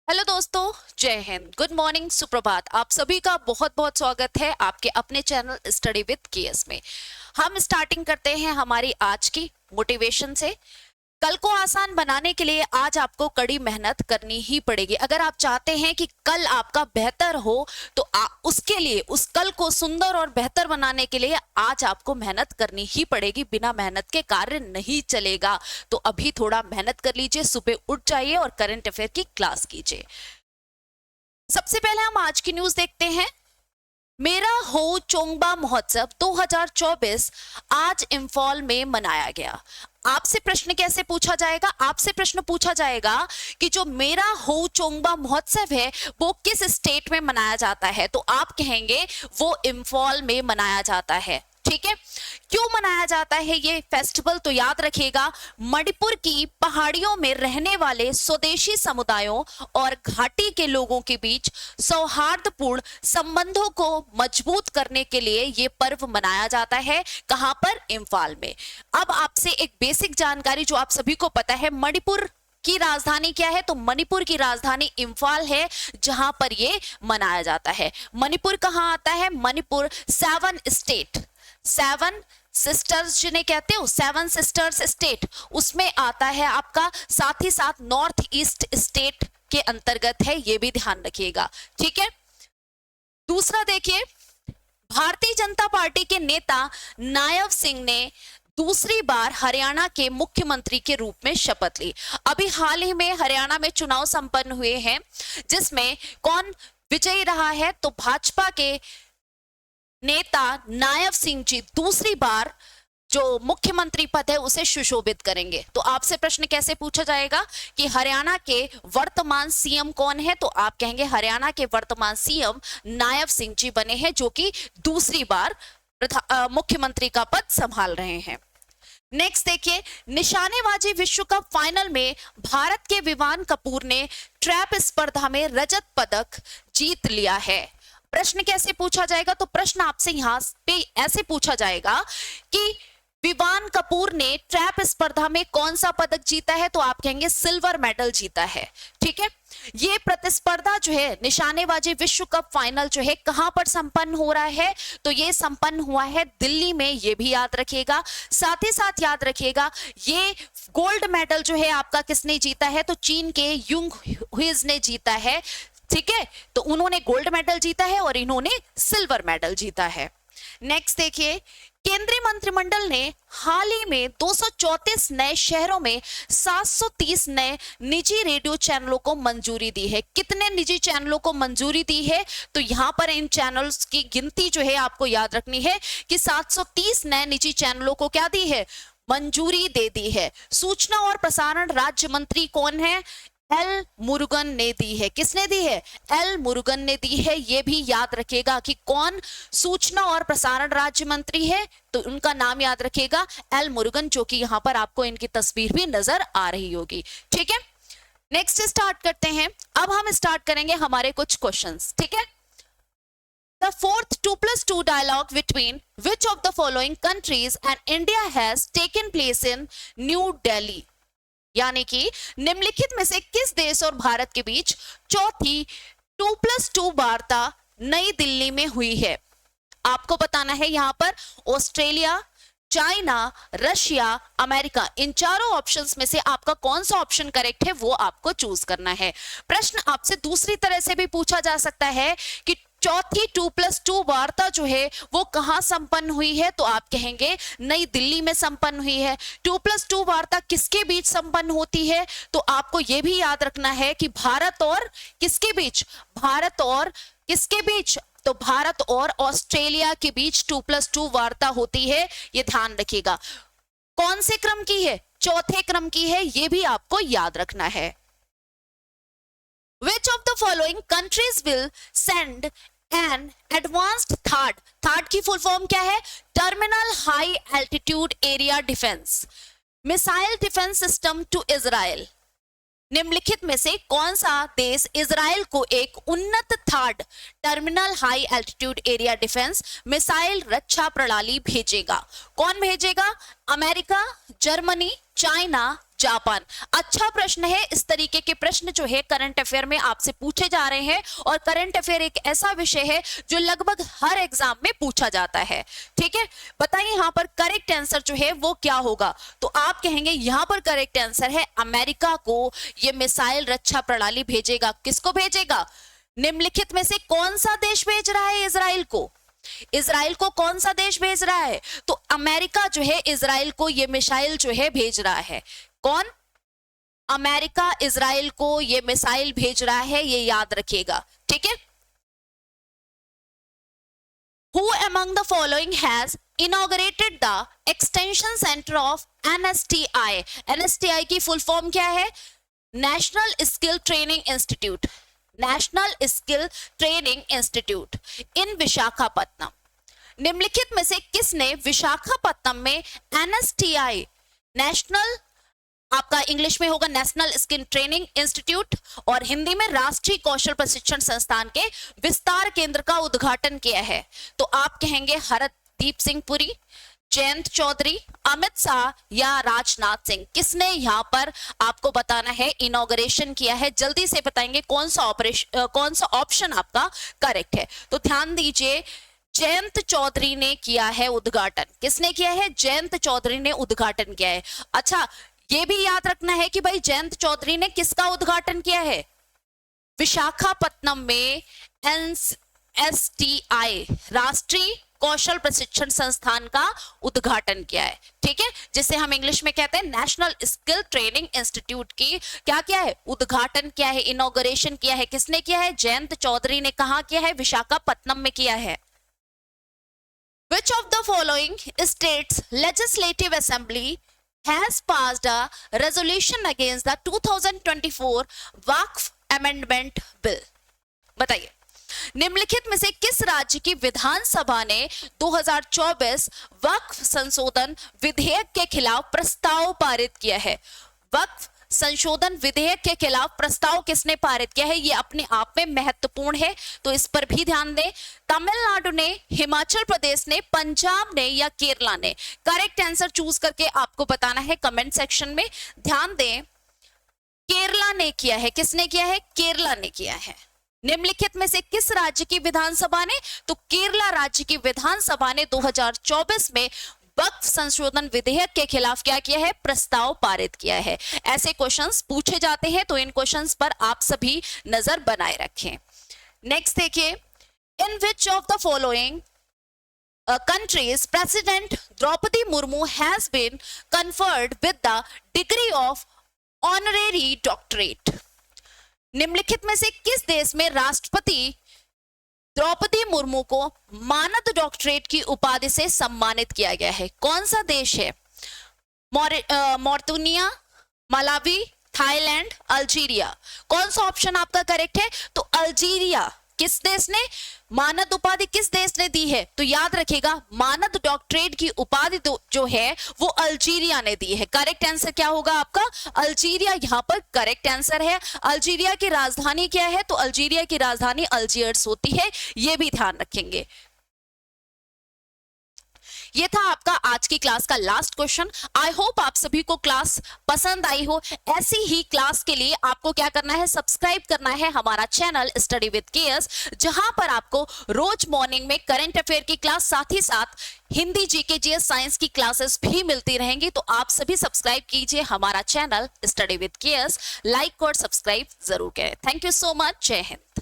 Hello दोस्तों, जय Hind, good morning, सुप्रभात। आप सभी का बहुत बहुत स्वागत है आपके अपने चैनल स्टडी विद केएस में। हम स्टार्टिंग करते हैं हमारी आज की मोटिवेशन से। कल को आसान बनाने के लिए आज आपको कड़ी मेहनत करनी ही पड़ेगी। अगर आप चाहते हैं कि कल आपका बेहतर हो तो उसके लिए, उस कल को सुंदर और बेहतर बनाने के लिए आज आपको मेहनत करनी ही पड़ेगी। बिना मेहनत के कार्य नहीं चलेगा। तो अभी थोड़ा मेहनत कर लीजिए, सुबह उठ जाइए और करंट अफेयर की क्लास कीजिए। सबसे पहले हम आज की न्यूज देखते हैं। मेरा हो चोंगबा महोत्सव 2024 आज इंफॉल में मनाया गया। आपसे प्रश्न कैसे पूछा जाएगा? आपसे प्रश्न पूछा जाएगा कि जो मेरा हो चोंगबा महोत्सव है वो किस स्टेट में मनाया जाता है, तो आप कहेंगे वो इंफॉल में मनाया जाता है। ठीक है, क्यों मनाया जाता है ये फेस्टिवल? तो याद रखिएगा, मणिपुर की पहाड़ियों में रहने वाले स्वदेशी समुदायों और घाटी के लोगों के बीच सौहार्दपूर्ण संबंधों को मजबूत करने के लिए ये पर्व मनाया जाता है। कहां पर? इंफॉल में। अब आपसे एक बेसिक जानकारी जो आप सभी को पता है, मणिपुर की राजधानी क्या है? तो मणिपुर की राजधानी इंफॉल है, जहां पर ये मनाया जाता है। मणिपुर कहां आता है? मणिपुर सेवन सिस्टर्स जिन्हें कहते हो, सेवन सिस्टर्स स्टेट, उसमें आता है आपका। साथ ही साथ नॉर्थ ईस्ट स्टेट के अंतर्गत है, ये भी ध्यान रखिएगा। ठीक है, दूसरा देखिए, भारतीय जनता पार्टी के नेता नायब सिंह ने दूसरी बार हरियाणा के मुख्यमंत्री के रूप में शपथ ली। अभी हाल ही में हरियाणा में चुनाव संपन्न हुए हैं, जिसमें कौन विजयी रहा है? तो भाजपा के नेता नायब सिंह जी दूसरी बार जो मुख्यमंत्री पद है उसे सुशोभित करेंगे। तो आपसे प्रश्न कैसे पूछा जाएगा कि हरियाणा के वर्तमान सीएम कौन है? तो आप कहेंगे हरियाणा के वर्तमान सीएम नायब सिंह जी बने हैं, जो कि दूसरी बार मुख्यमंत्री का पद संभाल रहे हैं। नेक्स्ट देखिए, निशानेबाजी विश्व कप फाइनल में भारत के विवान कपूर ने ट्रैप स्पर्धा में रजत पदक जीत लिया है। प्रश्न कैसे पूछा जाएगा? तो प्रश्न आपसे यहां पे ऐसे पूछा जाएगा कि विवान कपूर ने ट्रैप स्पर्धा में कौन सा पदक जीता है? तो आप कहेंगे सिल्वर मेडल जीता है। ठीक है, ये प्रतिस्पर्धा जो है निशानेबाजी विश्व कप फाइनल जो है कहां पर संपन्न हो रहा है? तो ये संपन्न हुआ है दिल्ली में, ये भी याद रखिएगा। साथ ही साथ याद रखिएगा, ये गोल्ड मेडल जो है आपका किसने जीता है? तो चीन के युंग हुइज ने जीता है। ठीक है, तो उन्होंने गोल्ड मेडल जीता है और इन्होंने सिल्वर मेडल जीता है। नेक्स्ट देखिए, केंद्रीय मंत्रिमंडल ने हाल ही में 234 नए शहरों में 730 नए निजी रेडियो चैनलों को मंजूरी दी है। कितने निजी चैनलों को मंजूरी दी है? तो यहां पर इन चैनल्स की गिनती जो है आपको याद रखनी है कि 730 नए निजी चैनलों को क्या दी है? मंजूरी दे दी है। सूचना और प्रसारण राज्य मंत्री कौन है? एल मुरुगन ने दी है। किसने दी है? एल मुरुगन ने दी है। यह भी याद रखिएगा कि कौन सूचना और प्रसारण राज्य मंत्री है, तो उनका नाम याद रखिएगा, एल मुरुगन, जो कि यहां पर आपको इनकी तस्वीर भी नजर आ रही होगी। ठीक है, नेक्स्ट स्टार्ट करते हैं। अब हम स्टार्ट करेंगे हमारे कुछ क्वेश्चंस। ठीक है, The fourth 2+2 dialogue between which of the following countries and India has taken place in New Delhi? यानी कि निम्नलिखित में से किस देश और भारत के बीच चौथी 2+2 वार्ता नई दिल्ली में हुई है? आपको बताना है यहां पर ऑस्ट्रेलिया, चाइना, रशिया, अमेरिका, इन चारों ऑप्शंस में से आपका कौन सा ऑप्शन करेक्ट है वो आपको चूज करना है। प्रश्न आपसे दूसरी तरह से भी पूछा जा सकता है कि चौथी 2+2 वार्ता जो है वो कहां संपन्न हुई है? तो आप कहेंगे नई दिल्ली में संपन्न हुई है। 2+2 वार्ता किसके बीच संपन्न होती है? तो आपको यह भी याद रखना है कि भारत और किसके बीच? भारत और किसके बीच? तो भारत और ऑस्ट्रेलिया के बीच 2+2 वार्ता होती है, ये ध्यान रखिएगा। कौन से क्रम की है? चौथे क्रम की है, ये भी आपको याद रखना है। Which of the following countries will send an advanced third की फुल फॉर्म क्या है? Terminal high altitude area defence missile defense system to Israel? निम्नलिखित में से कौन सा देश इजराइल को एक उन्नत third terminal high altitude area defence missile रक्षा प्रणाली भेजेगा? कौन भेजेगा? America, Germany, China, Japan. अच्छा प्रश्न है। इस तरीके के प्रश्न जो है करंट अफेयर में आपसे पूछे जा रहे हैं और करंट अफेयर एक ऐसा विषय है जो लगभग हर एग्जाम में पूछा जाता है। ठीक है, बताइए यहाँ पर करेक्ट आंसर जो है वो क्या होगा। तो आप कहेंगे यहाँ पर करेक्ट आंसर है अमेरिका को ये मिसाइल रक्षा प्रणाली भेजेगा। किसको भेजेगा? निम्नलिखित में से कौन सा देश भेज रहा है इजराइल को? इजराइल को कौन सा देश भेज रहा है? तो अमेरिका जो है इजराइल को ये मिसाइल जो है भेज रहा है। कौन? अमेरिका इजराइल को ये मिसाइल भेज रहा है, ये याद रखिएगा। ठीक है। Who among the following has inaugurated the extension center of NSTI? NSTI की फुल फॉर्म क्या है? National skill training institute. National skill training institute इन विशाखापट्टनम। निम्नलिखित में से किसने विशाखापट्टनम में NSTI, नेशनल, आपका इंग्लिश में होगा नेशनल स्किल ट्रेनिंग इंस्टीट्यूट और हिंदी में राष्ट्रीय कौशल प्रशिक्षण संस्थान के विस्तार केंद्र का उद्घाटन किया है? तो आप कहेंगे हरदीप सिंह पुरी, जयंत चौधरी, अमित शाह या राजनाथ सिंह। किसने यहाँ पर आपको बताना है इनॉग्रेशन किया है? जल्दी से बताएंगे कौन सा ऑप्शन आपका करेक्ट है। तो ध्यान दीजिए, जयंत चौधरी ने किया है उद्घाटन। किसने किया है? जयंत चौधरी ने उद्घाटन किया है। अच्छा, ये भी याद रखना है कि भाई जयंत चौधरी ने किसका उद्घाटन किया है? विशाखापट्टनम में NSTI, राष्ट्रीय कौशल प्रशिक्षण संस्थान का उद्घाटन किया है। ठीक है, जिसे हम इंग्लिश में कहते हैं नेशनल स्किल ट्रेनिंग इंस्टीट्यूट की क्या किया है? उद्घाटन किया है, इनॉग्रेशन किया है। किसने किया है? जयंत चौधरी ने। कहा किया है? विशाखापट्टनम में किया है। Which of the following states legislative assembly has passed a resolution against the 2024 Waqf amendment bill? बताइए, निम्नलिखित में से किस राज्य की विधानसभा ने 2024 वक्फ संशोधन विधेयक के खिलाफ प्रस्ताव पारित किया है? वक्फ संशोधन विधेयक के खिलाफ प्रस्ताव किसने पारित किया है? ये अपने आप में महत्वपूर्ण है, तो इस पर भी ध्यान दें। तमिलनाडु ने, हिमाचल प्रदेश ने, पंजाब ने या केरला ने? करेक्ट आंसर चूज करके आपको बताना है कमेंट सेक्शन में। ध्यान दें, केरला ने किया है। किसने किया है? केरला ने किया है। निम्नलिखित में से किस राज्य की विधानसभा ने? तो केरला राज्य की विधानसभा ने 2024 में वक्फ संशोधन विधेयक के खिलाफ क्या किया है? प्रस्ताव पारित किया है। ऐसे क्वेश्चंस पूछे जाते हैं, तो इन क्वेश्चंस पर आप सभी नजर बनाए रखें। नेक्स्ट देखिए, in which of the following countries President Draupadi Murmu has been conferred with the degree of honorary doctorate? निम्नलिखित में से किस देश में राष्ट्रपति द्रौपदी मुर्मू को मानद डॉक्टरेट की उपाधि से सम्मानित किया गया है? कौन सा देश है? Mauritania, Malawi, Thailand, Algeria? कौन सा ऑप्शन आपका करेक्ट है? तो अल्जीरिया। किस देश ने मानद उपाधि किस देश ने दी है? तो याद रखिएगा, मानद डॉक्टरेट की उपाधि जो है वो अल्जीरिया ने दी है। करेक्ट आंसर क्या होगा आपका? अल्जीरिया यहाँ पर करेक्ट आंसर है। अल्जीरिया की राजधानी क्या है? तो अल्जीरिया की राजधानी अल्जियर्स होती है, ये भी ध्यान रखेंगे। ये था आपका आज की क्लास का लास्ट क्वेश्चन। आई होप आप सभी को क्लास पसंद आई हो। ऐसी ही क्लास के लिए आपको क्या करना है? सब्सक्राइब करना है हमारा चैनल स्टडी विद केएस, जहां पर आपको रोज मॉर्निंग में करंट अफेयर की क्लास, साथ ही साथ हिंदी, जीके, जीएस, साइंस की क्लासेस भी मिलती रहेंगी। तो आप सभी सब्सक्राइब कीजिए हमारा channel study with KS. Like और सब्सक्राइब जरूर करें। Thank you so much. जय हिंद।